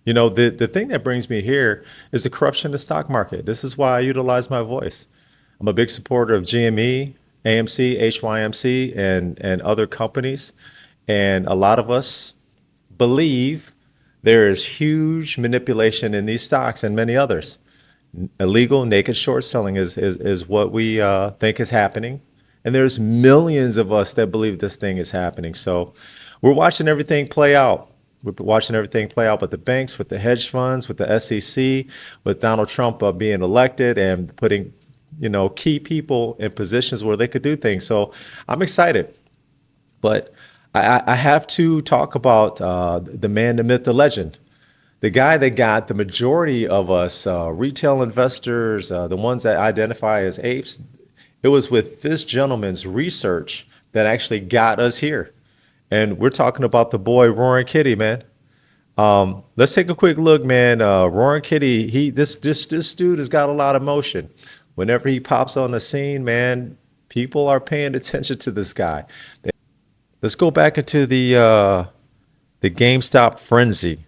The thing that brings me here is the corruption in the stock market. This is why I utilize my voice. I'm a big supporter of GME, AMC, HYMC, and other companies. And a lot of us believe there is huge manipulation in these stocks and many others. Illegal naked short selling is what we think is happening. And there's millions of us that believe this thing is happening. So we're watching everything play out. We're watching everything play out with the banks, with the hedge funds, with the SEC, with Donald Trump being elected and putting, key people in positions where they could do things. So I'm excited. But I have to talk about the man, the myth, the legend, the guy that got the majority of us retail investors, the ones that identify as apes. It was with this gentleman's research that actually got us here. And we're talking about the boy Roaring Kitty, man. Let's take a quick look, man. Roaring Kitty, this dude has got a lot of motion. Whenever he pops on the scene, man, people are paying attention to this guy. Let's go back into the GameStop frenzy.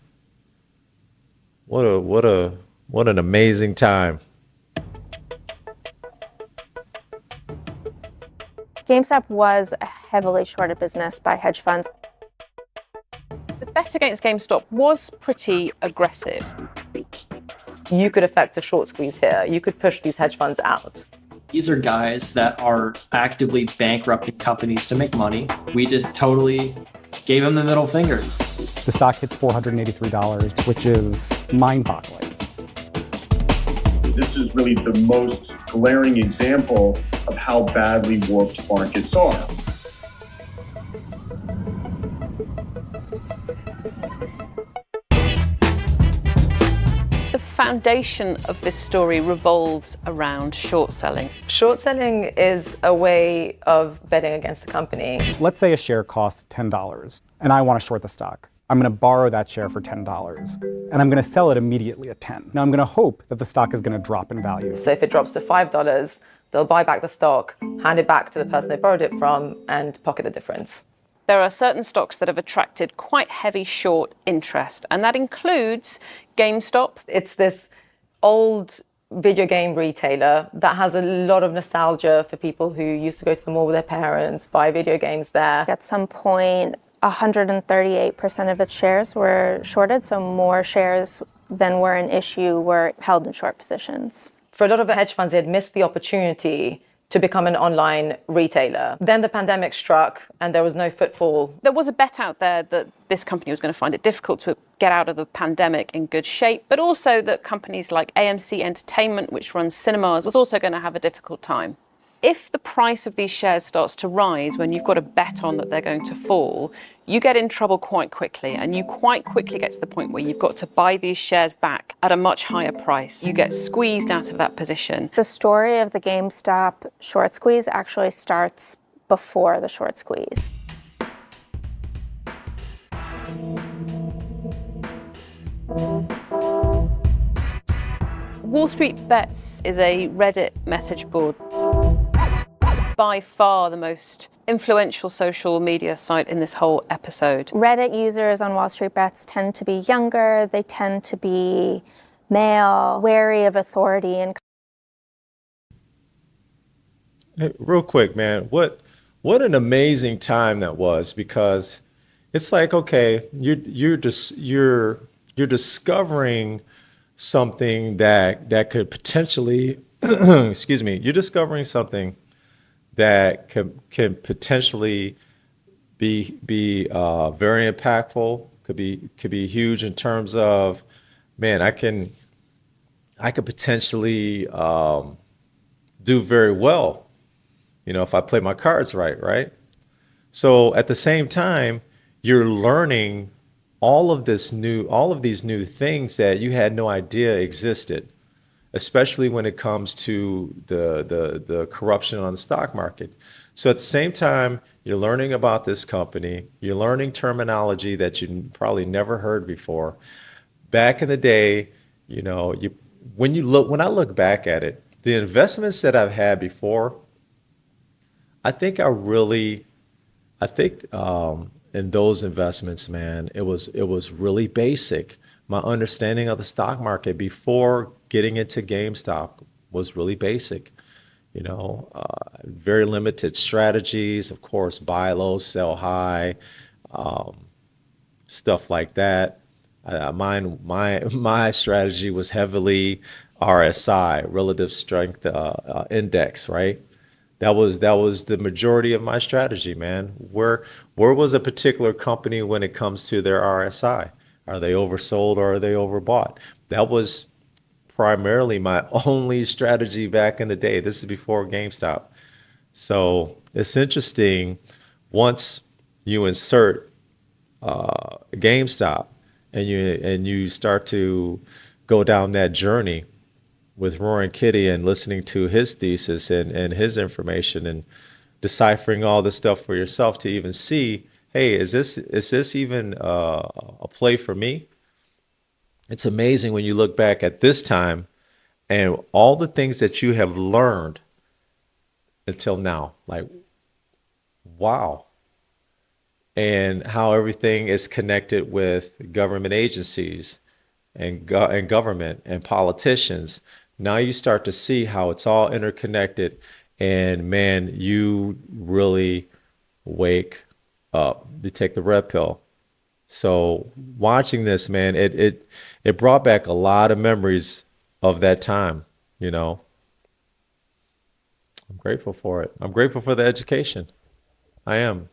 What an amazing time. GameStop was a heavily shorted business by hedge funds. The bet against GameStop was pretty aggressive. You could affect a short squeeze here. You could push these hedge funds out. These are guys that are actively bankrupting companies to make money. We just totally gave them the middle finger. The stock hits $483, which is mind-boggling. This is really the most glaring example of how badly warped markets are. The foundation of this story revolves around short selling. Short selling is a way of betting against the company. Let's say a share costs $10, and I want to short the stock. I'm going to borrow that share for $10, and I'm going to sell it immediately at 10. Now I'm going to hope that the stock is going to drop in value. So if it drops to $5, they'll buy back the stock, hand it back to the person they borrowed it from, and pocket the difference. There are certain stocks that have attracted quite heavy short interest, and that includes GameStop. It's this old video game retailer that has a lot of nostalgia for people who used to go to the mall with their parents, buy video games there. At some point, 138% of its shares were shorted, so more shares than were in issue were held in short positions. For a lot of the hedge funds, they had missed the opportunity to become an online retailer. Then the pandemic struck and there was no footfall. There was a bet out there that this company was going to find it difficult to get out of the pandemic in good shape, but also that companies like AMC Entertainment, which runs cinemas, was also going to have a difficult time. If the price of these shares starts to rise when you've got a bet on that they're going to fall, you get in trouble quite quickly, and you quite quickly get to the point where you've got to buy these shares back at a much higher price. You get squeezed out of that position. The story of the GameStop short squeeze actually starts before the short squeeze. Wall Street Bets is a Reddit message board. By far the most influential social media site in this whole episode. Reddit users on Wall Street Bets tend to be younger, they tend to be male, wary of authority. And Hey, real quick, man, what an amazing time that was, because it's like, okay, you're discovering something that could potentially excuse me, you're discovering something that can potentially be very impactful, could be huge in terms of, man, I could potentially do very well, if I play my cards right? So at the same time, you're learning all of these new things that you had no idea existed, especially when it comes to the corruption on the stock market. So at the same time, you're learning about this company, you're learning terminology that you probably never heard before. Back in the day, when I look back at it, the investments that I've had before, I think in those investments, man, it was really basic. my understanding of the stock market before getting into GameStop was really basic. Very limited strategies, of course, buy low, sell high, stuff like that. My strategy was heavily RSI, relative strength index, right? That was the majority of my strategy, man. Where was a particular company when it comes to their RSI? Are they oversold or are they overbought? That was primarily my only strategy back in the day. This is before GameStop. So it's interesting once you insert GameStop and you start to go down that journey with Roaring Kitty and listening to his thesis and his information and deciphering all this stuff for yourself to even see, hey, is this even a play for me? It's amazing when you look back at this time and all the things that you have learned until now. Like, wow. And how everything is connected with government agencies and government and politicians. Now you start to see how it's all interconnected. And man, you really wake up. You take the red pill. So watching this, man, it brought back a lot of memories of that time, you know. I'm grateful for it. I'm grateful for the education. I am.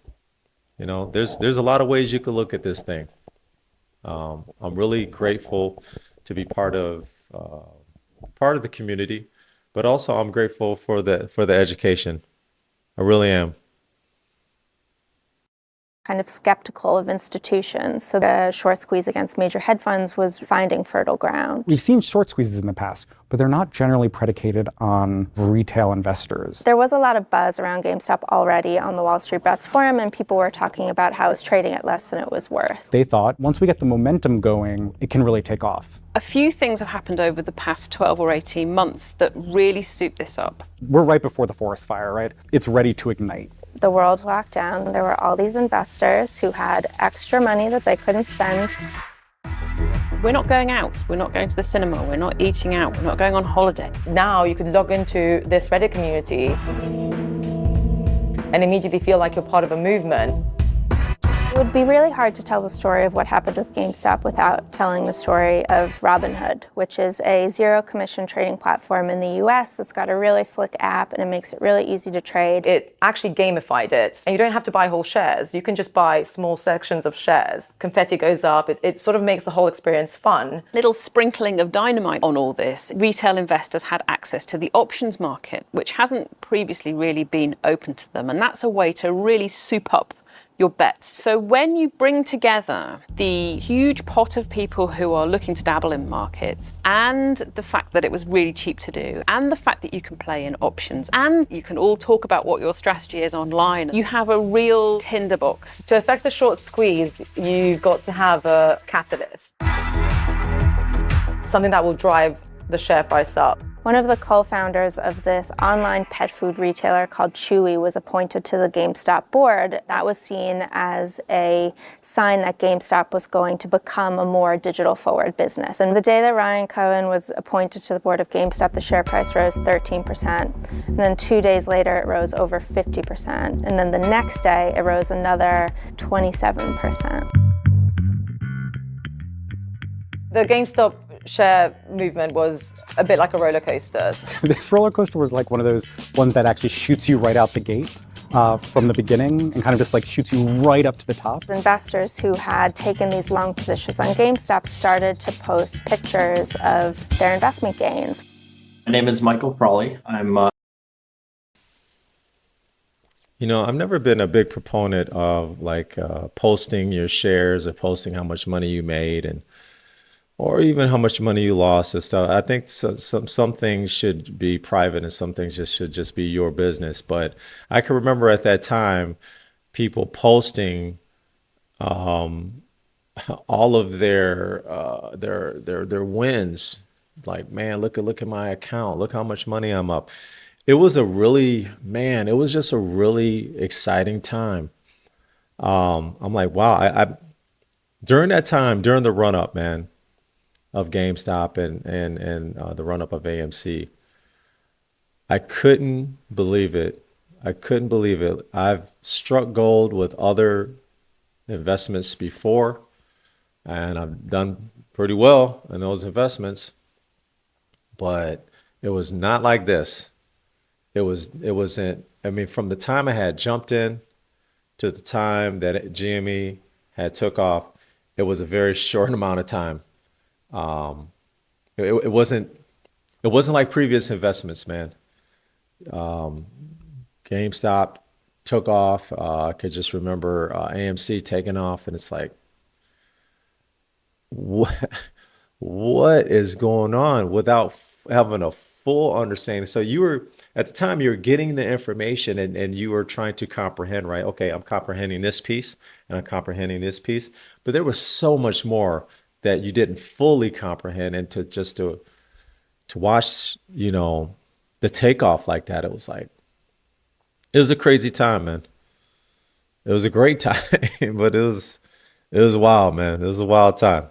There's a lot of ways you could look at this thing. I'm really grateful to be part of the community, but also I'm grateful for the education. I really am. Kind of skeptical of institutions. So the short squeeze against major hedge funds was finding fertile ground. We've seen short squeezes in the past, but they're not generally predicated on retail investors. There was a lot of buzz around GameStop already on the Wall Street Bets forum, and people were talking about how it's trading at less than it was worth. They thought once we get the momentum going, it can really take off. A few things have happened over the past 12 or 18 months that really suit this up. We're right before the forest fire, right? It's ready to ignite. The world locked down. There were all these investors who had extra money that they couldn't spend. We're not going out. We're not going to the cinema. We're not eating out. We're not going on holiday. Now you can log into this Reddit community and immediately feel like you're part of a movement. It would be really hard to tell the story of what happened with GameStop without telling the story of Robinhood, which is a zero commission trading platform in the US that's got a really slick app and it makes it really easy to trade. It actually gamified it. And you don't have to buy whole shares. You can just buy small sections of shares. Confetti goes up. It sort of makes the whole experience fun. Little sprinkling of dynamite on all this. Retail investors had access to the options market, which hasn't previously really been open to them. And that's a way to really soup up your bets. So when you bring together the huge pot of people who are looking to dabble in markets and the fact that it was really cheap to do and the fact that you can play in options and you can all talk about what your strategy is online, you have a real tinderbox. To affect the short squeeze, you've got to have a catalyst. Something that will drive the share price up. One of the co-founders of this online pet food retailer called Chewy was appointed to the GameStop board. That was seen as a sign that GameStop was going to become a more digital forward business. And the day that Ryan Cohen was appointed to the board of GameStop, the share price rose 13%. And then 2 days later, it rose over 50%. And then the next day, it rose another 27%. The GameStop share movement was a bit like a roller coaster. This roller coaster was like one of those ones that actually shoots you right out the gate from the beginning and kind of just like shoots you right up to the top. Investors who had taken these long positions on GameStop started to post pictures of their investment gains. My name is Michael Crawley. I'm I've never been a big proponent of posting your shares or posting how much money you made or even how much money you lost and stuff. I think some things should be private and some things should just be your business. But I can remember at that time, people posting all of their wins. Like, man, look at my account. Look how much money I'm up. It was just a really exciting time. I'm like, wow. I during that time, during the run up, man, of GameStop and the run up of AMC. I couldn't believe it. I couldn't believe it. I've struck gold with other investments before, and I've done pretty well in those investments, but it was not like this. It wasn't, I mean, from the time I had jumped in to the time that GME had took off, it was a very short amount of time. Um, it wasn't like previous investments, man. GameStop took off. I could just remember AMC taking off, and it's like, what what is going on without having a full understanding. So you were at the time you were getting the information and you were trying to comprehend, right? Okay, I'm comprehending this piece and I'm comprehending this piece, but there was so much more that you didn't fully comprehend, and to watch, the takeoff like that, it was a crazy time, man. It was a great time, but it was wild, man. It was a wild time.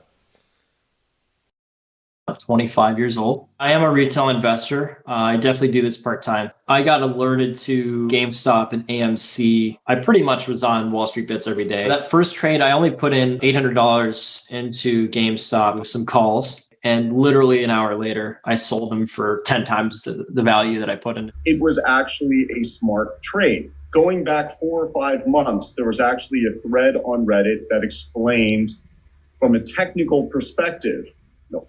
25 years old. I am a retail investor. I definitely do this part time. I got alerted to GameStop and AMC. I pretty much was on Wall Street Bets every day. That first trade, I only put in $800 into GameStop with some calls. And literally an hour later, I sold them for 10 times the value that I put in. It was actually a smart trade. Going back 4 or 5 months, there was actually a thread on Reddit that explained from a technical perspective,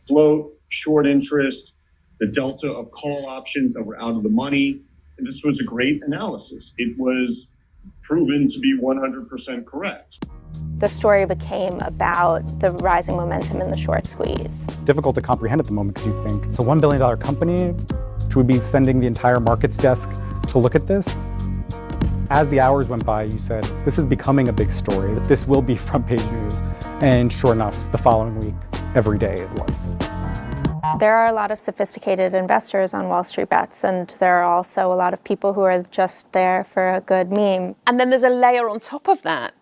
float, short interest, the delta of call options that were out of the money. And this was a great analysis. It was proven to be 100% correct. The story became about the rising momentum in the short squeeze. Difficult to comprehend at the moment because you think it's a $1 billion company. Should we be sending the entire markets desk to look at this? As the hours went by, you said, this is becoming a big story. This will be front page news. And sure enough, the following week, every day it was. There are a lot of sophisticated investors on Wall Street Bets, and there are also a lot of people who are just there for a good meme. And then there's a layer on top of that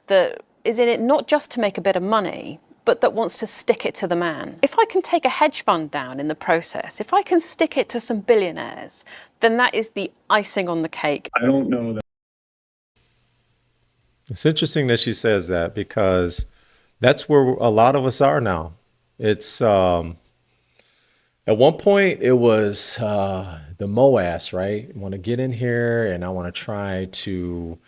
is in it not just to make a bit of money, but that wants to stick it to the man. If I can take a hedge fund down in the process, if I can stick it to some billionaires, then that is the icing on the cake. I don't know that. It's interesting that she says that because that's where a lot of us are now. It's at one point it was the moass, right? I want to get in here and I want to try to,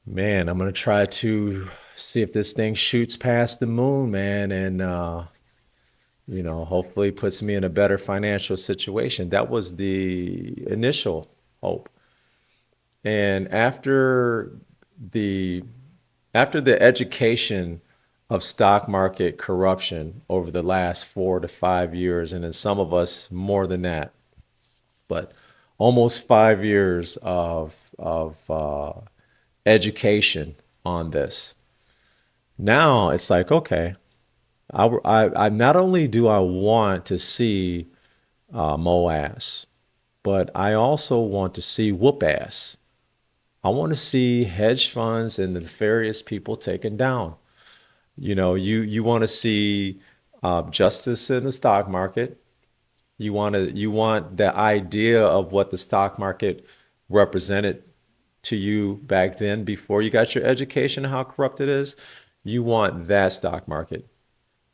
man, I'm going to try to see if this thing shoots past the moon, man, and hopefully puts me in a better financial situation. That was the initial hope. And after the education of stock market corruption over the last 4 to 5 years, and in some of us more than that, but almost 5 years of education on this. Now it's like, okay, I not only do I want to see moass, but I also want to see whoop ass. I want to see hedge funds and the nefarious people taken down. You want to see justice in the stock market. You want the idea of what the stock market represented to you back then before you got your education and how corrupt it is. You want that stock market,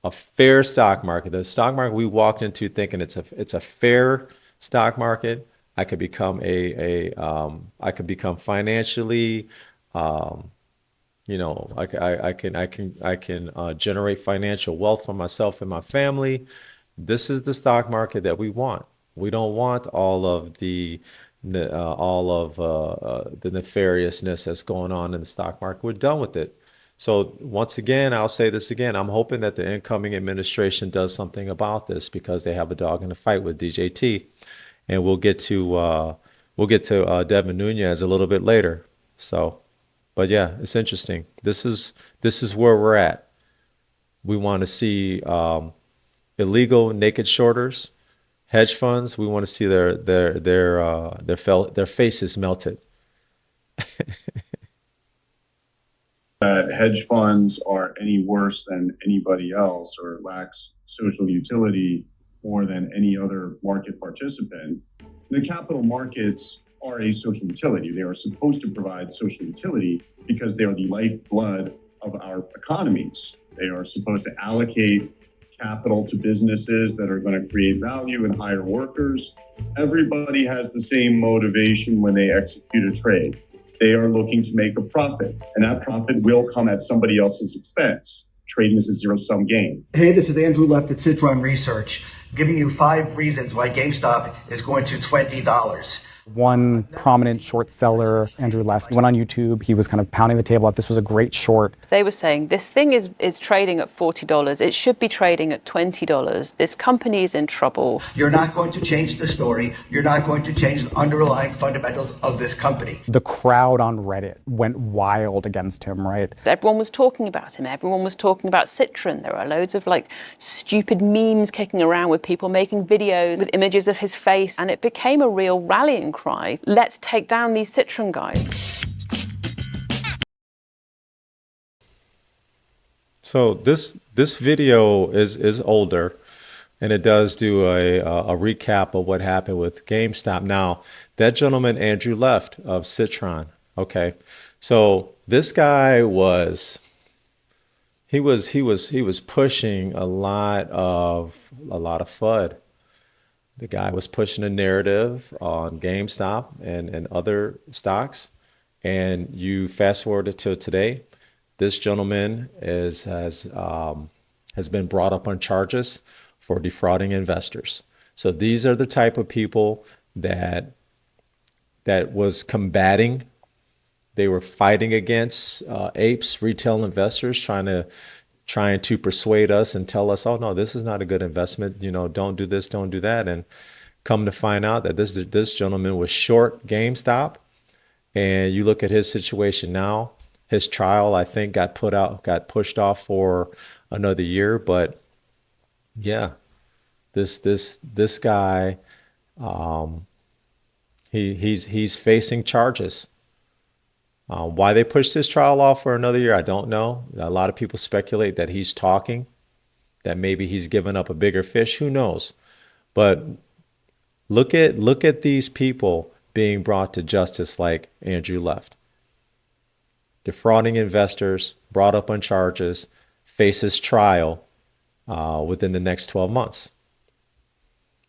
a fair stock market. The stock market we walked into thinking it's a fair stock market. I could become I could become financially, I can generate financial wealth for myself and my family. This is the stock market that we want. We don't want all of the nefariousness that's going on in the stock market. We're done with it. So once again, I'll say this again. I'm hoping that the incoming administration does something about this because they have a dog in the fight with DJT, and we'll get to Devin Nunes a little bit later. So, but yeah, it's interesting. This is where we're at. We want to see illegal naked shorters, hedge funds. We want to see their faces melted. that hedge funds are any worse than anybody else or lacks social utility more than any other market participant. The capital markets are a social utility. They are supposed to provide social utility because they are the lifeblood of our economies. They are supposed to allocate capital to businesses that are going to create value and hire workers. Everybody has the same motivation when they execute a trade. They are looking to make a profit, and that profit will come at somebody else's expense. Trading is a zero-sum game. Hey, this is Andrew Left at Citron Research, giving you 5 reasons why GameStop is going to $20. One prominent short seller, Andrew Left, went on YouTube. He was kind of pounding the table that this was a great short. They were saying this thing is trading at $40. It should be trading at $20. This company is in trouble. You're not going to change the story. You're not going to change the underlying fundamentals of this company. The crowd on Reddit went wild against him, right? Everyone was talking about him. Everyone was talking about Citron. There are loads of like stupid memes kicking around with people making videos with images of his face, and it became a real rallying cry. Let's take down these Citron guys. So this video is older, and it does do a recap of what happened with GameStop. Now, that gentleman Andrew Left of Citron. Okay, so this guy was pushing a lot of FUD. The guy was pushing a narrative on GameStop and other stocks. And you fast forward to today, this gentleman has been brought up on charges for defrauding investors. So these are the type of people that was combating. They were fighting against apes, retail investors, trying to persuade us and tell us, oh no, this is not a good investment. You know, don't do this, don't do that. And come to find out that this gentleman was short GameStop. And you look at his situation now. His trial, I think, got pushed off for another year. But yeah, this guy, he's facing charges. Why they pushed his trial off for another year, I don't know. A lot of people speculate that he's talking, that maybe he's given up a bigger fish. Who knows? But look at these people being brought to justice like Andrew Left. Defrauding investors, brought up on charges, faces trial within the next 12 months.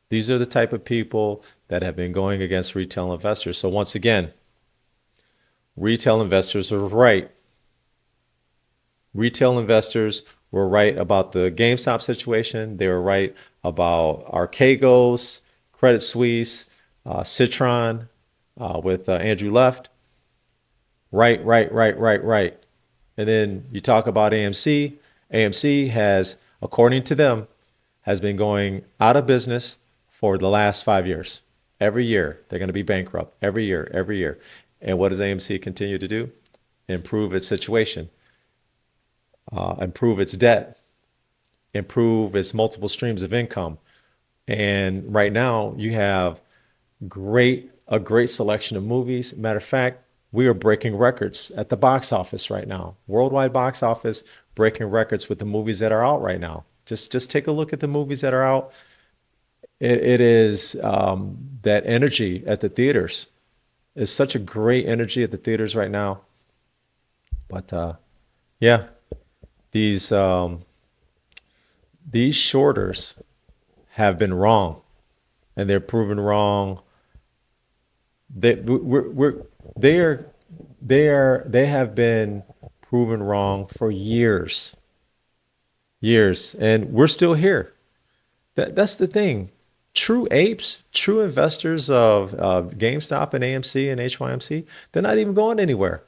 These are the type of people that have been going against retail investors. So once again, retail investors are right. Retail investors were right about the GameStop situation. They were right about Archegos, Credit Suisse, Citron with Andrew Left. Right. And then you talk about AMC. AMC has, according to them, has been going out of business for the last 5 years. Every year, they're going to be bankrupt. Every year. And what does AMC continue to do? Improve its situation, improve its debt, improve its multiple streams of income. And right now, you have a great selection of movies. Matter of fact, we are breaking records at the box office right now. Worldwide box office breaking records with the movies that are out right now. Just take a look at the movies that are out. It is that energy at the theaters. It's such a great energy at the theaters right now. But yeah, these shorters have been wrong, and they're proven wrong. They have been proven wrong for years, and we're still here. That's the thing. True apes, true investors of GameStop and AMC and HYMC, they're not even going anywhere.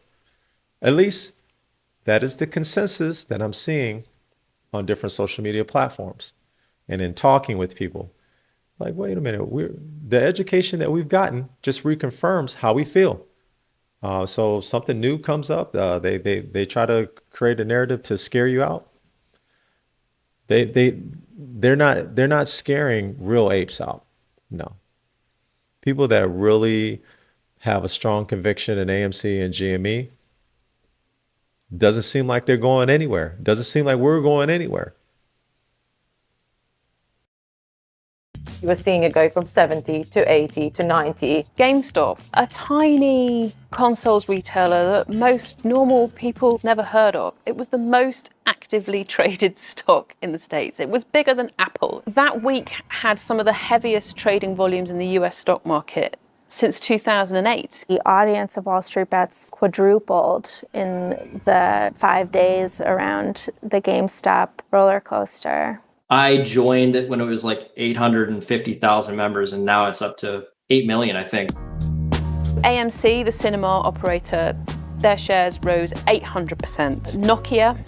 At least that is the consensus that I'm seeing on different social media platforms and in talking with people. Like, wait a minute, the education that we've gotten just reconfirms how we feel. So if something new comes up, they try to create a narrative to scare you out. They're not scaring real apes out. No. People that really have a strong conviction in AMC and GME, Doesn't seem like they're going anywhere. Doesn't seem like we're going anywhere. You were seeing it go from 70 to 80 to 90. GameStop, a tiny consoles retailer that most normal people never heard of. It was the most actively traded stock in the States. It was bigger than Apple. That week had some of the heaviest trading volumes in the US stock market since 2008. The audience of Wall Street Bets quadrupled in the 5 days around the GameStop roller coaster. I joined it when it was like 850,000 members, and now it's up to 8 million, I think. AMC, the cinema operator, their shares rose 800%. Nokia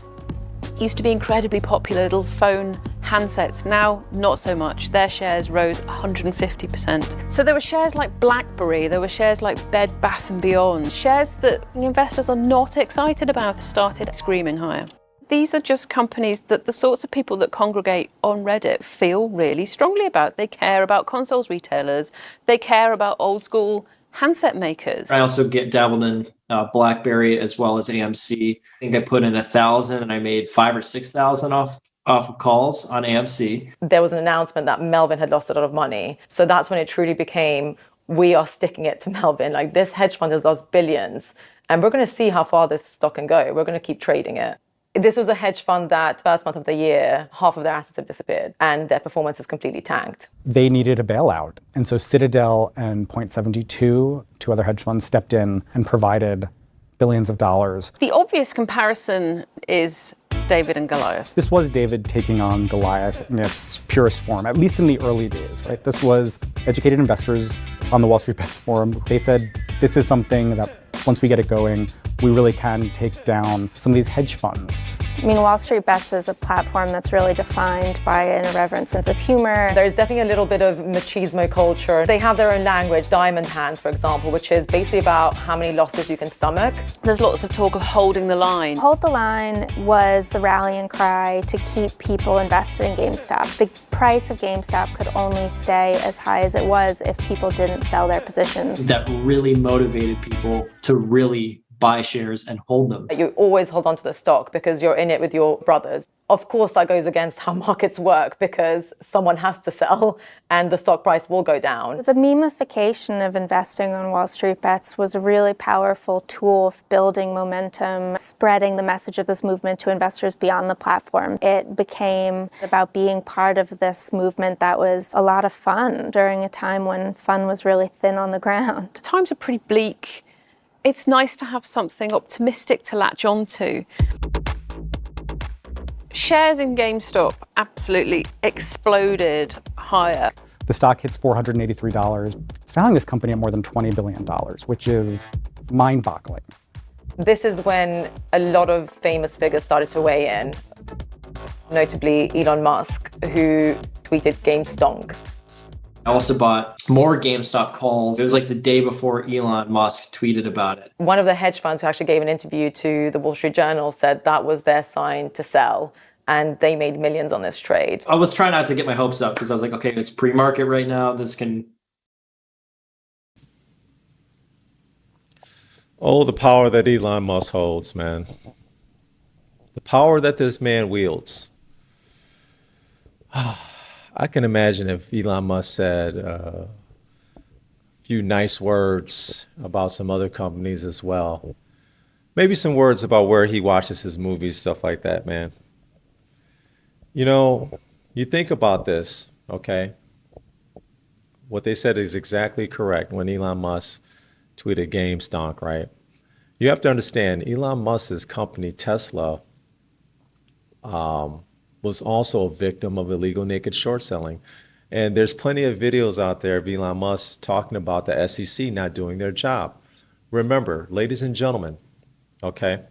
used to be incredibly popular, little phone handsets. Now, not so much. Their shares rose 150%. So there were shares like BlackBerry, there were shares like Bed Bath & Beyond, shares that investors are not excited about started screaming higher. These are just companies that the sorts of people that congregate on Reddit feel really strongly about. They care about consoles retailers. They care about old school handset makers. I also get dabbled in BlackBerry as well as AMC. I think I put in 1,000 and I made 5,000 or 6,000 off of calls on AMC. There was an announcement that Melvin had lost a lot of money. So that's when it truly became, we are sticking it to Melvin. Like, this hedge fund has lost billions, and we're going to see how far this stock can go. We're going to keep trading it. This was a hedge fund that first month of the year, half of their assets have disappeared and their performance has completely tanked. They needed a bailout. And so Citadel and Point72, two other hedge funds, stepped in and provided billions of dollars. The obvious comparison is David and Goliath. This was David taking on Goliath in its purest form, at least in the early days, right? This was educated investors on the Wall Street Bets forum. They said, this is something that once we get it going, we really can take down some of these hedge funds. I mean, Wall Street Bets is a platform that's really defined by an irreverent sense of humor. There's definitely a little bit of machismo culture. They have their own language, diamond hands, for example, which is basically about how many losses you can stomach. There's lots of talk of holding the line. Hold the line was the rallying cry to keep people invested in GameStop. The price of GameStop could only stay as high as it was if people didn't sell their positions. That really motivated people to really buy shares and hold them. You always hold on to the stock because you're in it with your brothers. Of course, that goes against how markets work because someone has to sell and the stock price will go down. The memification of investing on Wall Street Bets was a really powerful tool for building momentum, spreading the message of this movement to investors beyond the platform. It became about being part of this movement that was a lot of fun during a time when fun was really thin on the ground. Times are pretty bleak. It's nice to have something optimistic to latch onto. Shares in GameStop absolutely exploded higher. The stock hits $483. It's valuing this company at more than $20 billion, which is mind-boggling. This is when a lot of famous figures started to weigh in, notably Elon Musk, who tweeted GameStonk. I also bought more GameStop calls. It was like the day before Elon Musk tweeted about it. One of the hedge funds who actually gave an interview to the Wall Street Journal said that was their sign to sell, and they made millions on this trade. I was trying not to get my hopes up because I was like, okay, it's pre-market right now. This can... Oh, the power that Elon Musk holds, man. The power that this man wields. I can imagine if Elon Musk said a few nice words about some other companies as well. Maybe some words about where he watches his movies, stuff like that, man. You know, you think about this, okay? What they said is exactly correct when Elon Musk tweeted GameStonk, right? You have to understand, Elon Musk's company, Tesla, was also a victim of illegal naked short selling. And there's plenty of videos out there of Elon Musk talking about the SEC not doing their job. Remember, ladies and gentlemen, okay,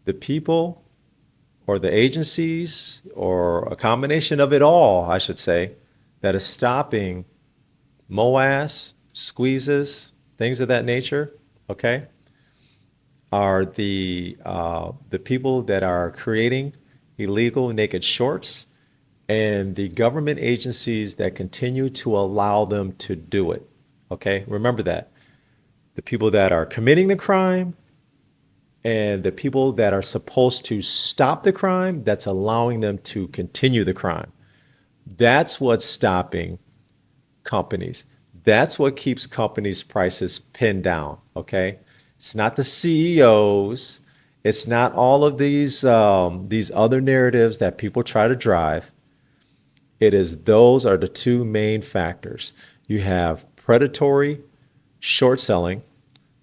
the people or the agencies or a combination of it all, I should say, that is stopping moass, squeezes, things of that nature, okay, are the people that are creating illegal naked shorts and the government agencies that continue to allow them to do it. Okay, remember that. The people that are committing the crime and the people that are supposed to stop the crime, that's allowing them to continue the crime. That's what's stopping companies. That's what keeps companies' prices pinned down, okay? It's not the CEOs. It's not all of these other narratives that people try to drive. It is those are the two main factors. You have predatory short selling.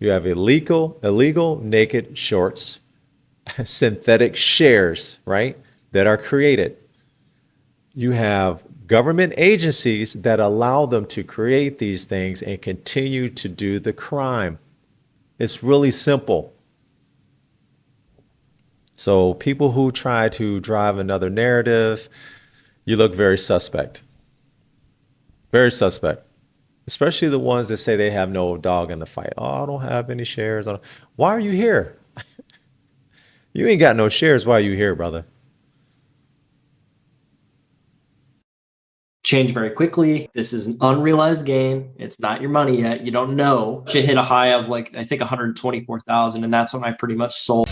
You have illegal naked shorts, synthetic shares, right, that are created. You have government agencies that allow them to create these things and continue to do the crime. It's really simple. So people who try to drive another narrative, you look very suspect. Very suspect. Especially the ones that say they have no dog in the fight. Oh, I don't have any shares. Why are you here? You ain't got no shares. Why are you here, brother? Change very quickly. This is an unrealized gain. It's not your money yet. You don't know. It hit a high of like, I think 124,000. And that's when I pretty much sold.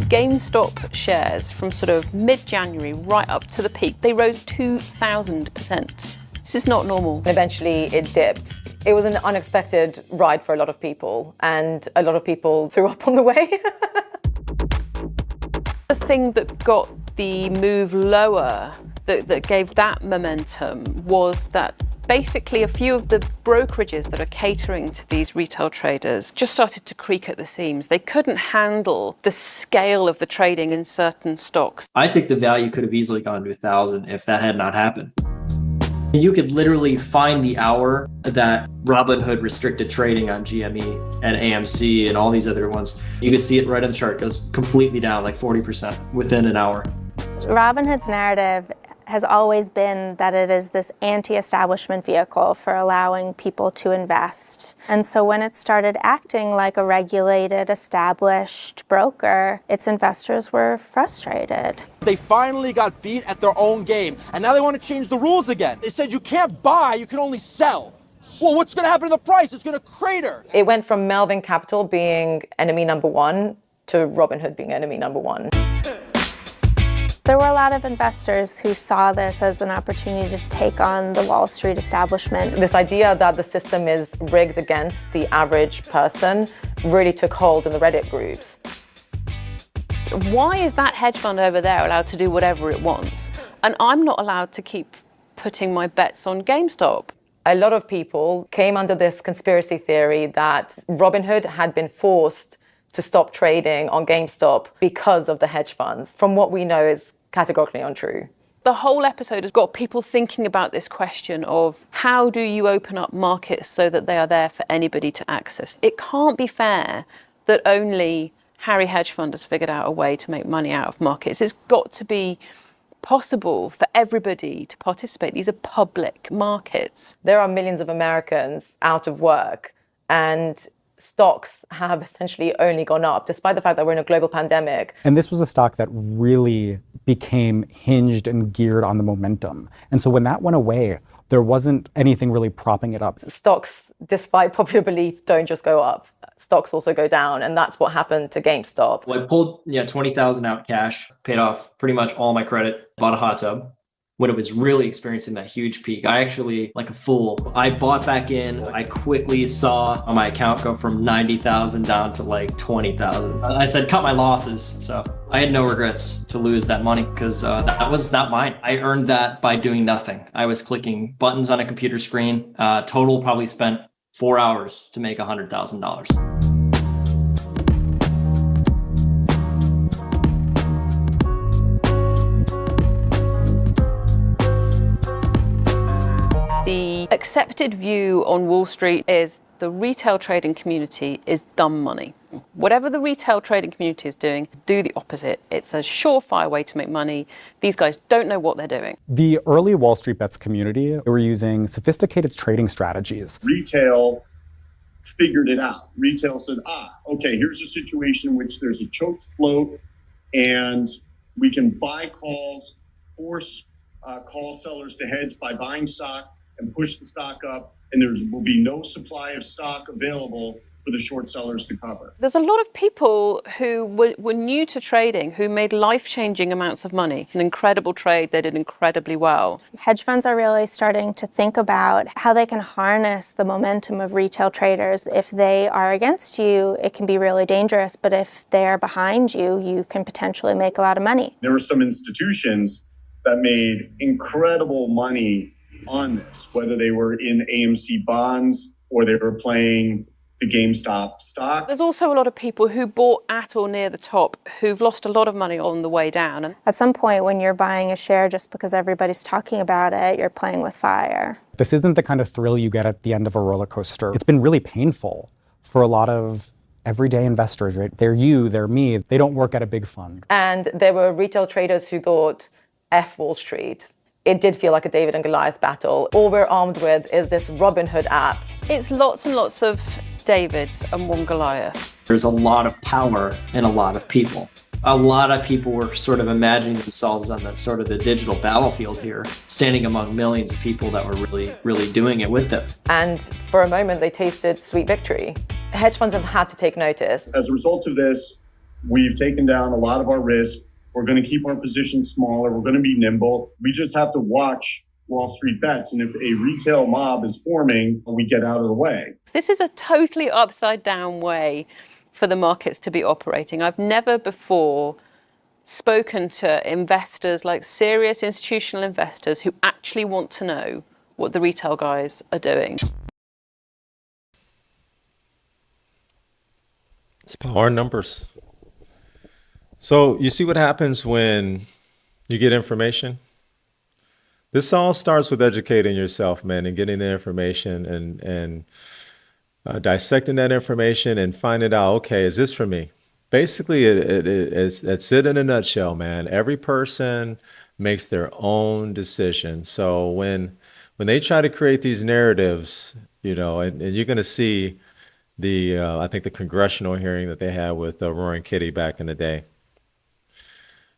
GameStop shares from sort of mid-January right up to the peak, they rose 2,000%. This is not normal. Eventually it dipped. It was an unexpected ride for a lot of people, and a lot of people threw up on the way. The thing that got the move lower, that gave that momentum, was that basically a few of the brokerages that are catering to these retail traders just started to creak at the seams. They couldn't handle the scale of the trading in certain stocks. I think the value could have easily gone to 1,000 if that had not happened. You could literally find the hour that Robinhood restricted trading on GME and AMC and all these other ones. You could see it right on the chart. It goes completely down, like 40% within an hour. Robinhood's narrative has always been that it is this anti-establishment vehicle for allowing people to invest. And so when it started acting like a regulated, established broker, its investors were frustrated. They finally got beat at their own game, and now they want to change the rules again. They said you can't buy, you can only sell. Well, what's going to happen to the price? It's going to crater. It went from Melvin Capital being enemy number one to Robinhood being enemy number one. There were a lot of investors who saw this as an opportunity to take on the Wall Street establishment. This idea that the system is rigged against the average person really took hold in the Reddit groups. Why is that hedge fund over there allowed to do whatever it wants? And I'm not allowed to keep putting my bets on GameStop. A lot of people came under this conspiracy theory that Robinhood had been forced to stop trading on GameStop because of the hedge funds. From what we know is categorically untrue. The whole episode has got people thinking about this question of how do you open up markets so that they are there for anybody to access? It can't be fair that only Harry Hedge Fund has figured out a way to make money out of markets. It's got to be possible for everybody to participate. These are public markets. There are millions of Americans out of work, and stocks have essentially only gone up, despite the fact that we're in a global pandemic. And this was a stock that really became hinged and geared on the momentum. And so when that went away, there wasn't anything really propping it up. Stocks, despite popular belief, don't just go up. Stocks also go down, and that's what happened to GameStop. Well, I pulled 20,000 out cash, paid off pretty much all my credit, bought a hot tub. When it was really experiencing that huge peak, I actually, like a fool, I bought back in. I quickly saw my account go from 90,000 down to like 20,000. I said, cut my losses. So I had no regrets to lose that money because that was not mine. I earned that by doing nothing. I was clicking buttons on a computer screen. Total probably spent 4 hours to make $100,000. The accepted view on Wall Street is the retail trading community is dumb money. Whatever the retail trading community is doing, do the opposite. It's a surefire way to make money. These guys don't know what they're doing. The early Wall Street Bets community were using sophisticated trading strategies. Retail figured it out. Retail said, okay, here's a situation in which there's a choked float and we can buy calls, force call sellers to hedge by buying stock and push the stock up, and there will be no supply of stock available for the short sellers to cover. There's a lot of people who were new to trading who made life-changing amounts of money. It's an incredible trade. They did incredibly well. Hedge funds are really starting to think about how they can harness the momentum of retail traders. If they are against you, it can be really dangerous, but if they're behind you, you can potentially make a lot of money. There were some institutions that made incredible money on this, whether they were in AMC bonds or they were playing the GameStop stock. There's also a lot of people who bought at or near the top who've lost a lot of money on the way down. And At some point, when you're buying a share just because everybody's talking about it, you're playing with fire. This isn't the kind of thrill you get at the end of a roller coaster. It's been really painful for a lot of everyday investors, right? They're you, they're me. They don't work at a big fund. And there were retail traders who thought, F Wall Street. It did feel like a David and Goliath battle. All we're armed with is this Robinhood app. it's lots and lots of Davids and one Goliath. There's a lot of power in a lot of people. A lot of people were sort of imagining themselves on the sort of the digital battlefield here, standing among millions of people that were really doing it with them. And for a moment, they tasted sweet victory. Hedge funds have had to take notice. As a result of this, we've taken down a lot of our risk. We're going to keep our positions smaller. We're going to be nimble. We just have to watch Wall Street bets. And if a retail mob is forming, we get out of the way. This is a totally upside down way for the markets to be operating. I've never before spoken to investors, like serious institutional investors, who actually want to know what the retail guys are doing. It's power in numbers. So you see what happens when you get information? This all starts with educating yourself, man, and getting the information and dissecting that information and finding out, okay, is this for me? Basically, it's it in a nutshell, man. Every person makes their own decision. So when they try to create these narratives, you know, and you're going to see the I think the congressional hearing that they had with Roaring Kitty back in the day.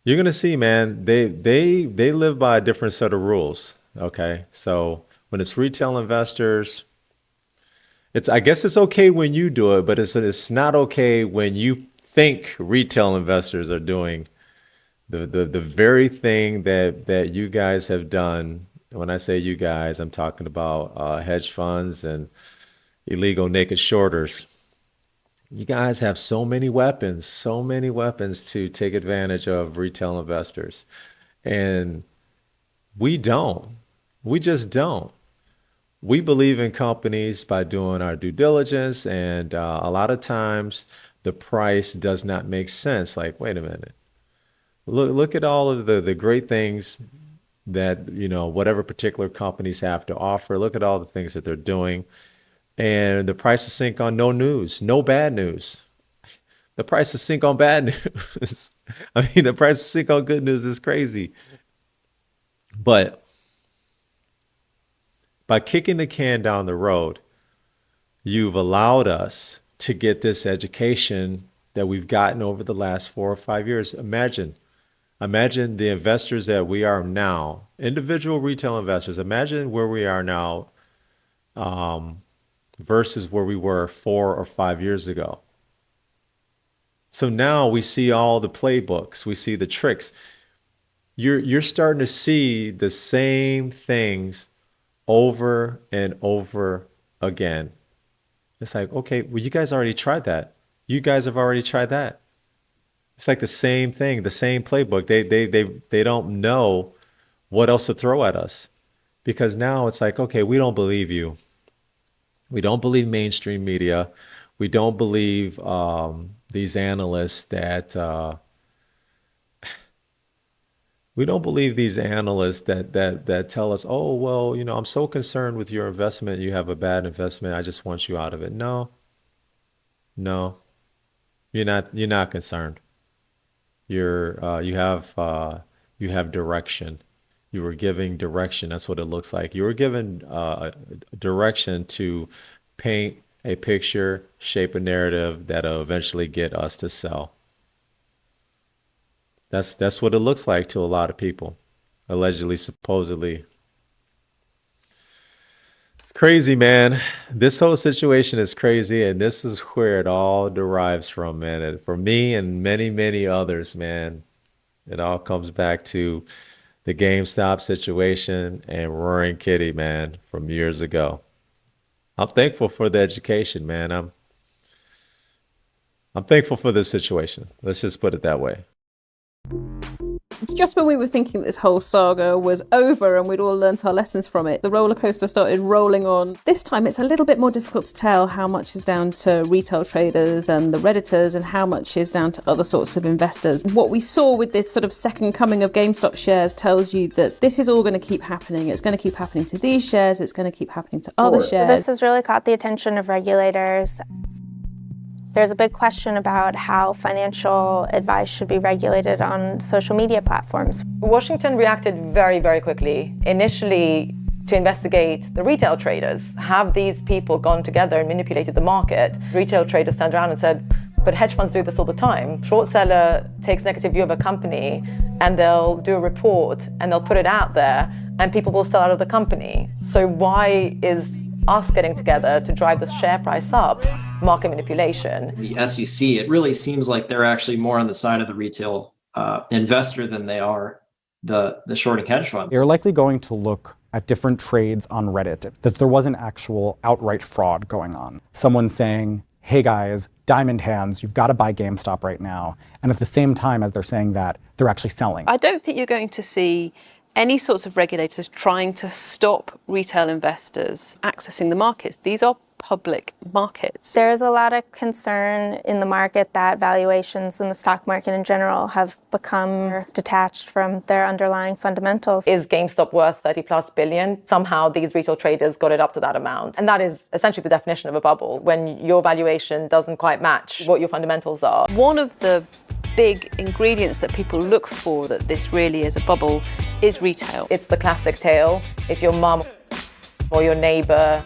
You're going to see, man, they live by a different set of rules. Okay, so when it's retail investors, I guess it's okay when you do it, but it's not okay when you think retail investors are doing the very thing that you guys have done. When I say you guys, I'm talking about hedge funds and illegal naked shorters. You guys have so many weapons to take advantage of retail investors. And we don't. We just don't. We believe in companies by doing our due diligence, and a lot of times the price does not make sense. Like, wait a minute. Look at all of the great things that, you know, whatever particular companies have to offer. Look at all the things that they're doing. And the prices sink on no news, no bad news. The prices sink on bad news. I mean, the prices sink on good news is crazy. But by kicking the can down the road, you've allowed us to get this education that we've gotten over the last 4 or 5 years. Imagine the investors that we are now, individual retail investors. Imagine where we are now versus where we were 4 or 5 years ago. So now we see all the playbooks, we see the tricks. You're starting to see the same things over and over again. It's like, okay, well, you guys already tried that. You guys have already tried that. It's like the same thing, the same playbook. They don't know what else to throw at us, because now it's like, okay, we don't believe you. We don't believe mainstream media. We don't believe these analysts that we don't believe these analysts that tell us, oh, well, you know, I'm so concerned with your investment. You have a bad investment. I just want you out of it. No, you're not concerned. You have direction. You were giving direction. That's what it looks like. You were given direction to paint a picture, shape a narrative that'll eventually get us to sell. That's what it looks like to a lot of people, allegedly, supposedly. Crazy, man. This whole situation is crazy, and this is where it all derives from, man. And for me and many, many others, man, it all comes back to the GameStop situation and Roaring Kitty, man, from years ago. I'm thankful for the education, man. I'm thankful for this situation. Let's just put it that way. Just when we were thinking this whole saga was over and we'd all learnt our lessons from it, the roller coaster started rolling on. This time it's a little bit more difficult to tell how much is down to retail traders and the Redditors and how much is down to other sorts of investors. What we saw with this sort of second coming of GameStop shares tells you that this is all going to keep happening. It's going to keep happening to these shares. It's going to keep happening to other shares. This has really caught the attention of regulators. There's a big question about how financial advice should be regulated on social media platforms. Washington reacted very, very quickly. Initially, to investigate the retail traders. Have these people gone together and manipulated the market? Retail traders turned around and said, but hedge funds do this all the time. Short seller takes negative view of a company and they'll do a report and they'll put it out there and people will sell out of the company. So why is us getting together to drive the share price up market manipulation? The SEC, it really seems like they're actually more on the side of the retail investor than they are the shorting hedge funds. They're likely going to look at different trades on Reddit, that there was an actual outright fraud going on. Someone saying, hey guys, diamond hands, you've got to buy GameStop right now. And at the same time as they're saying that, they're actually selling. I don't think you're going to see any sorts of regulators trying to stop retail investors accessing the markets. These are public markets. There is a lot of concern in the market that valuations in the stock market in general have become detached from their underlying fundamentals. Is GameStop worth 30 plus billion? Somehow these retail traders got it up to that amount. And that is essentially the definition of a bubble, when your valuation doesn't quite match what your fundamentals are. One of the big ingredients that people look for that this really is a bubble is retail. It's the classic tale. If your mum or your neighbor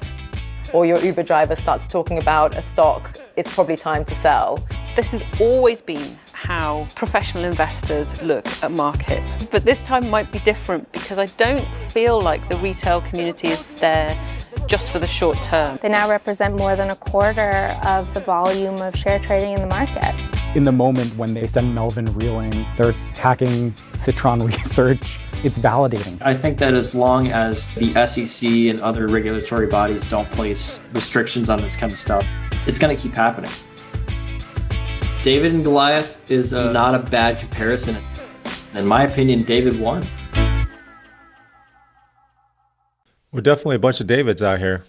or your Uber driver starts talking about a stock, it's probably time to sell. This has always been how professional investors look at markets. But this time might be different because I don't feel like the retail community is there just for the short term. They now represent more than a quarter of the volume of share trading in the market. In the moment when they send Melvin reeling, they're attacking Citron Research. It's validating. I think that as long as the SEC and other regulatory bodies don't place restrictions on this kind of stuff, it's going to keep happening. David and Goliath is not a bad comparison. In my opinion, David won. We're definitely a bunch of Davids out here.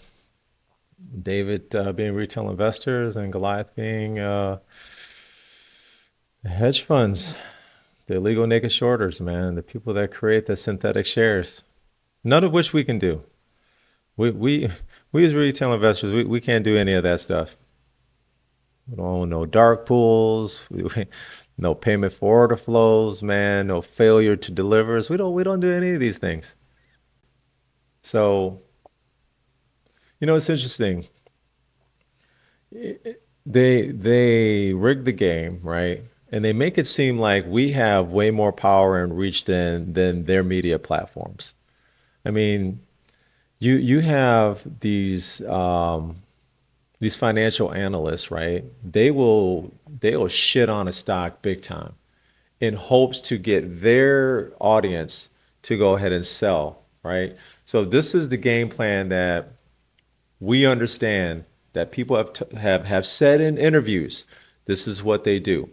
David being retail investors and Goliath being hedge funds, the illegal naked shorters, man, the people that create the synthetic shares, none of which we can do. We as retail investors, we can't do any of that stuff. We don't own no dark pools, no payment for order flows, man, no failure to deliver. We don't do any of these things. So, it's interesting. They rig the game, right? And they make it seem like we have way more power and reach than their media platforms. I mean, you have these financial analysts, right? They will shit on a stock big time in hopes to get their audience to go ahead and sell, right? So this is the game plan that we understand that people have said in interviews. This is what they do.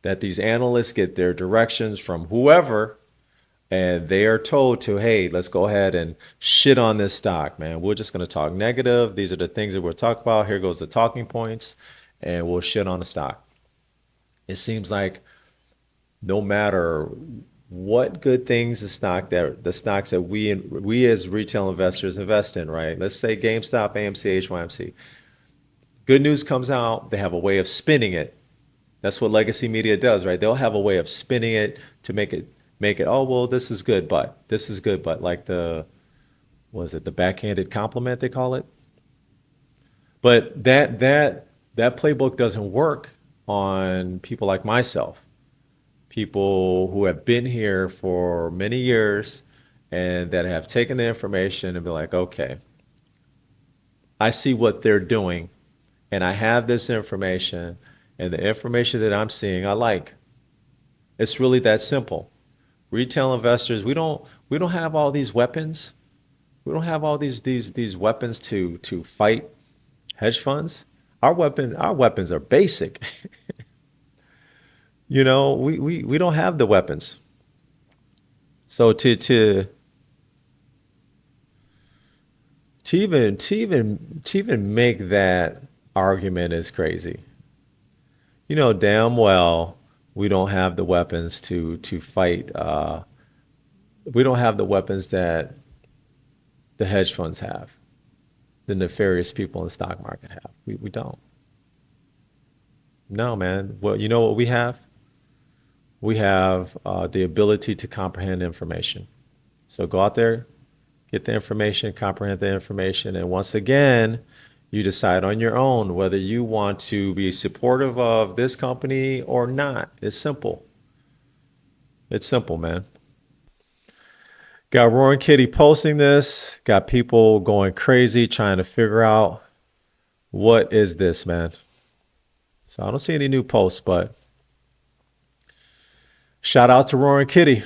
That these analysts get their directions from whoever, and they are told to, hey, let's go ahead and shit on this stock, man. We're just going to talk negative. These are the things that we'll talk about. Here goes the talking points, and we'll shit on the stock. It seems like no matter what good things the stocks that we as retail investors invest in, right? Let's say GameStop, AMC, HYMC. Good news comes out, they have a way of spinning it. That's what legacy media does, right? They'll have a way of spinning it to make it, oh, well, this is good, but like the backhanded compliment they call it? But that playbook doesn't work on people like myself, people who have been here for many years and that have taken the information and be like, okay, I see what they're doing, and I have this information, and the information that I'm seeing, I like. It's really that simple. Retail investors, we don't have all these weapons. We don't have all these weapons to fight hedge funds. Our weapons are basic. You know, we don't have the weapons. So to even make that argument is crazy. You know damn well we don't have the weapons to fight. We don't have the weapons that the hedge funds have, the nefarious people in the stock market have. We don't. No, man. Well, you know what we have? We have the ability to comprehend information. So go out there, get the information, comprehend the information, and once again, you decide on your own whether you want to be supportive of this company or not. It's simple. It's simple, man. Got Roaring Kitty posting this, got people going crazy trying to figure out what is this, man. So I don't see any new posts, but shout out to Roaring Kitty.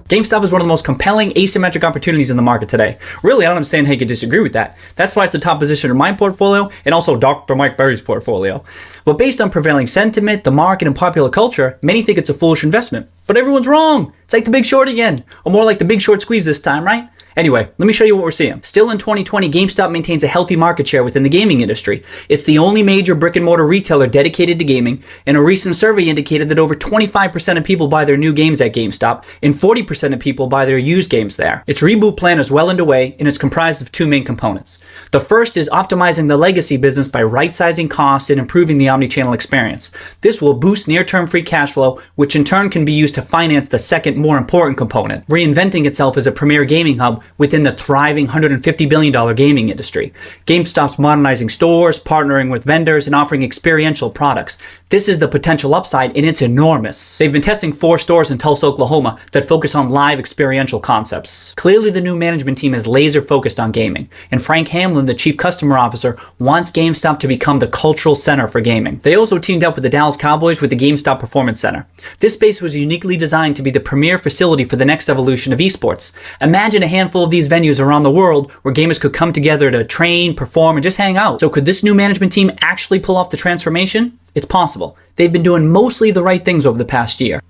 GameStop is one of the most compelling asymmetric opportunities in the market today. Really, I don't understand how you could disagree with that. That's why it's the top position in my portfolio and also Dr. Mike Berry's portfolio. But based on prevailing sentiment, the market, and popular culture, many think it's a foolish investment. But everyone's wrong. It's like the Big Short again, or more like the Big Short squeeze this time, right? Anyway, let me show you what we're seeing. Still in 2020, GameStop maintains a healthy market share within the gaming industry. It's the only major brick and mortar retailer dedicated to gaming, and a recent survey indicated that over 25% of people buy their new games at GameStop, and 40% of people buy their used games there. Its reboot plan is well underway, and it's comprised of two main components. The first is optimizing the legacy business by right-sizing costs and improving the omnichannel experience. This will boost near-term free cash flow, which in turn can be used to finance the second, more important component, reinventing itself as a premier gaming hub within the thriving $150 billion gaming industry. GameStop's modernizing stores, partnering with vendors, and offering experiential products. This is the potential upside, and it's enormous. They've been testing 4 stores in Tulsa, Oklahoma that focus on live experiential concepts. Clearly, the new management team is laser focused on gaming, and Frank Hamlin, the chief customer officer, wants GameStop to become the cultural center for gaming. They also teamed up with the Dallas Cowboys with the GameStop Performance Center. This space was uniquely designed to be the premier facility for the next evolution of esports. Imagine a handful of these venues around the world where gamers could come together to train, perform, and just hang out. So could this new management team actually pull off the transformation? It's possible. They've been doing mostly the right things over the past year.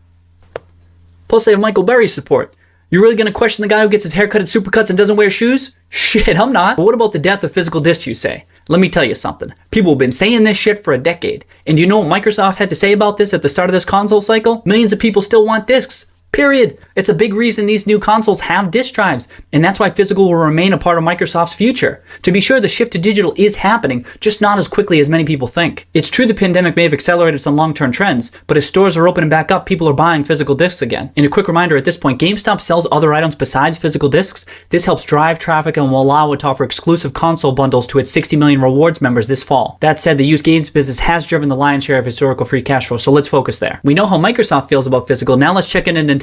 Plus, they have Michael Berry's support. You're really going to question the guy who gets his hair cut at Supercuts and doesn't wear shoes? Shit, I'm not. But what about the death of physical discs, you say? Let me tell you something. People have been saying this shit for a decade. And do you know what Microsoft had to say about this at the start of this console cycle? Millions of people still want discs. Period. It's a big reason these new consoles have disk drives, and that's why physical will remain a part of Microsoft's future. To be sure, the shift to digital is happening, just not as quickly as many people think. It's true the pandemic may have accelerated some long-term trends, but as stores are opening back up, people are buying physical discs again. And a quick reminder at this point, GameStop sells other items besides physical discs. This helps drive traffic and will allow it to offer exclusive console bundles to its 60 million rewards members this fall. That said, the used games business has driven the lion's share of historical free cash flow, so let's focus there. We know how Microsoft feels about physical, now let's check in on Nintendo.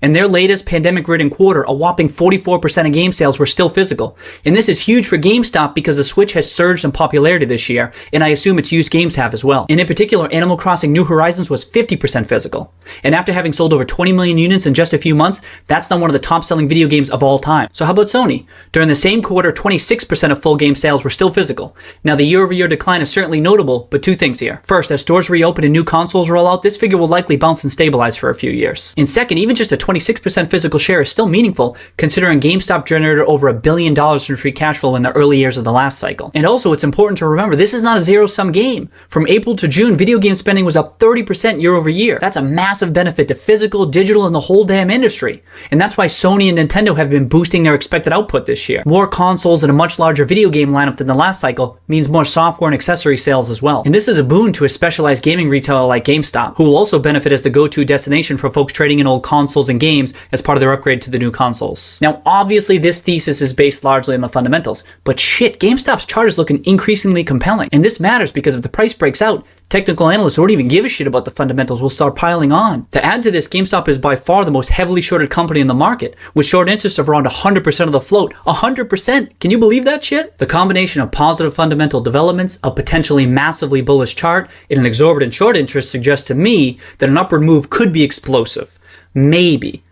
In their latest pandemic-ridden quarter, a whopping 44% of game sales were still physical. And this is huge for GameStop because the Switch has surged in popularity this year, and I assume its used games have as well. And in particular, Animal Crossing New Horizons was 50% physical. And after having sold over 20 million units in just a few months, that's now one of the top-selling video games of all time. So how about Sony? During the same quarter, 26% of full game sales were still physical. Now, the year-over-year decline is certainly notable, but two things here. First, as stores reopen and new consoles roll out, this figure will likely bounce and stabilize for a few years. And second, even just a 26% physical share is still meaningful, considering GameStop generated over $1 billion in free cash flow in the early years of the last cycle. And also, it's important to remember, this is not a zero-sum game. From April to June, video game spending was up 30% year over year. That's a massive benefit to physical, digital, and the whole damn industry. And that's why Sony and Nintendo have been boosting their expected output this year. More consoles and a much larger video game lineup than the last cycle means more software and accessory sales as well. And this is a boon to a specialized gaming retailer like GameStop, who will also benefit as the go-to destination for folks trading in old old consoles and games as part of their upgrade to the new consoles. Now, obviously, this thesis is based largely on the fundamentals, but shit, GameStop's chart is looking increasingly compelling. And this matters because if the price breaks out, technical analysts who don't even give a shit about the fundamentals will start piling on. To add to this, GameStop is by far the most heavily shorted company in the market, with short interest of around 100% of the float. 100%! Can you believe that shit? The combination of positive fundamental developments, a potentially massively bullish chart, and an exorbitant short interest suggests to me that an upward move could be explosive. Maybe.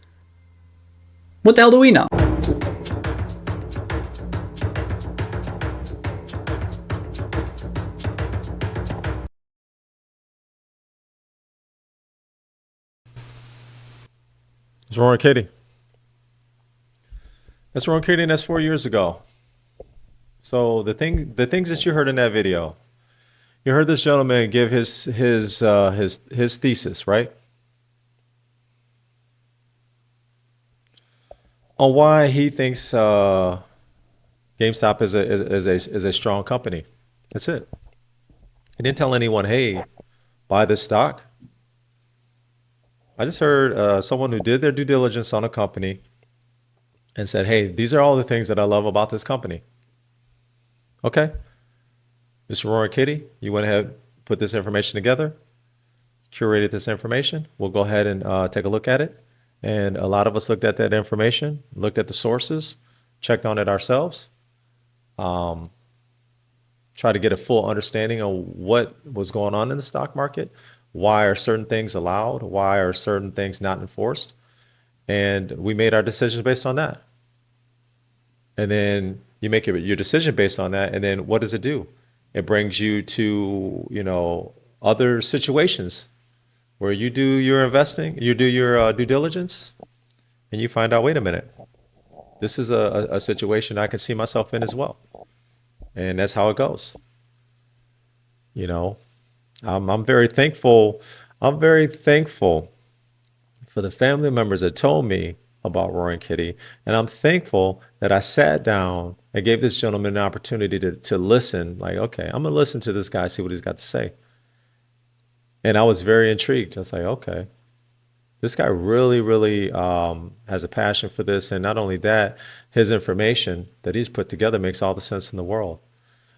What the hell do we know? It's Roaring Kitty. That's Roaring Kitty, and that's 4 years ago. So the things that you heard in that video, you heard this gentleman give his thesis, right? On why he thinks GameStop is a strong company. That's it. He didn't tell anyone, hey, buy this stock. I just heard someone who did their due diligence on a company and said, hey, these are all the things that I love about this company. Okay. Mr. Roaring Kitty, you went ahead, put this information together, curated this information. We'll go ahead and take a look at it. And a lot of us looked at that information, looked at the sources, checked on it ourselves, try to get a full understanding of what was going on in the stock market. Why are certain things allowed? Why are certain things not enforced? And we made our decisions based on that. And then you make your decision based on that. And then what does it do? It brings you to, other situations where you do your investing, you do your due diligence, and you find out, wait a minute, this is a situation I can see myself in as well. And that's how it goes. I'm very thankful. I'm very thankful for the family members that told me about Roaring Kitty. And I'm thankful that I sat down and gave this gentleman an opportunity to listen. Like, okay, I'm going to listen to this guy, see what he's got to say. And I was very intrigued. I was like, okay, this guy really, really has a passion for this. And not only that, his information that he's put together makes all the sense in the world.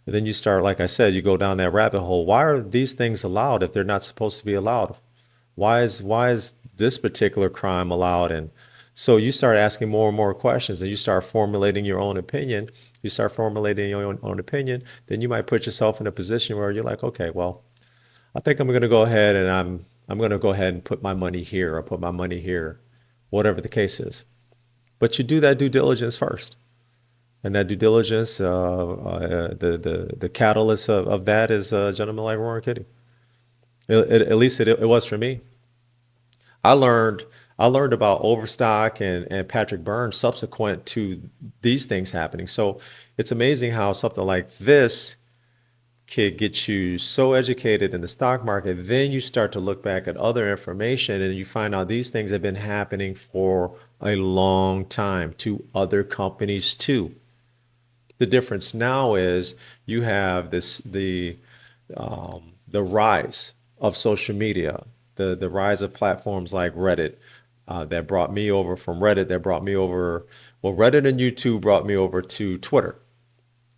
And then you start, like I said, you go down that rabbit hole. Why are these things allowed if they're not supposed to be allowed? Why is this particular crime allowed? And so you start asking more and more questions, and you start formulating your own opinion. You start formulating your own opinion, then you might put yourself in a position where you're like, okay, well, I think I'm going to go ahead and I'm going to go ahead and put my money here or put my money here, whatever the case is. But you do that due diligence first. And that due diligence, the catalyst of that is a gentleman like Roaring Kitty. At least it was for me. I learned about Overstock and Patrick Byrne subsequent to these things happening. So it's amazing how something like this could get you so educated in the stock market. Then you start to look back at other information and you find out these things have been happening for a long time to other companies too. The difference now is you have the rise of social media, the rise of platforms like Reddit that brought me over from Reddit. That brought me over. Well, Reddit and YouTube brought me over to Twitter,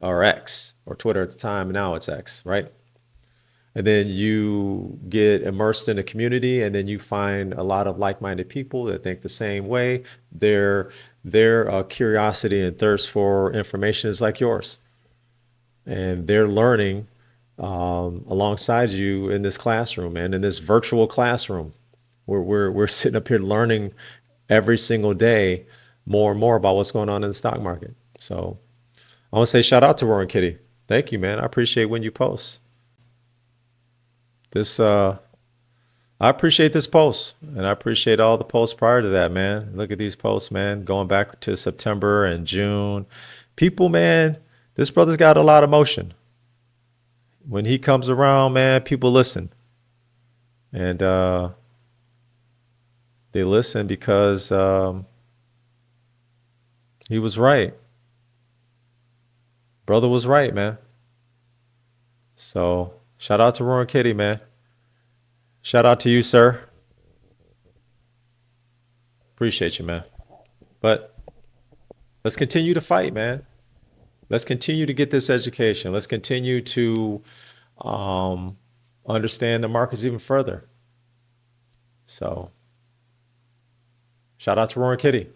or X, or Twitter at the time. Now it's X, right? And then you get immersed in a community, and then you find a lot of like-minded people that think the same way. Their curiosity and thirst for information is like yours, and they're learning alongside you in this classroom and in this virtual classroom. We're sitting up here learning every single day more and more about what's going on in the stock market. So I want to say shout out to Roaring Kitty. Thank you, man. I appreciate when you post. I appreciate this post, and I appreciate all the posts prior to that, man. Look at these posts, man, going back to September and June. People, man, this brother's got a lot of motion. When he comes around, man, people listen. And they listen because he was right. Brother was right, man. So shout out to Roaring Kitty, man. Shout out to you, sir. Appreciate you, man. But let's continue to fight, man. Let's continue to get this education. Let's continue to understand the markets even further. So, shout out to Roaring Kitty.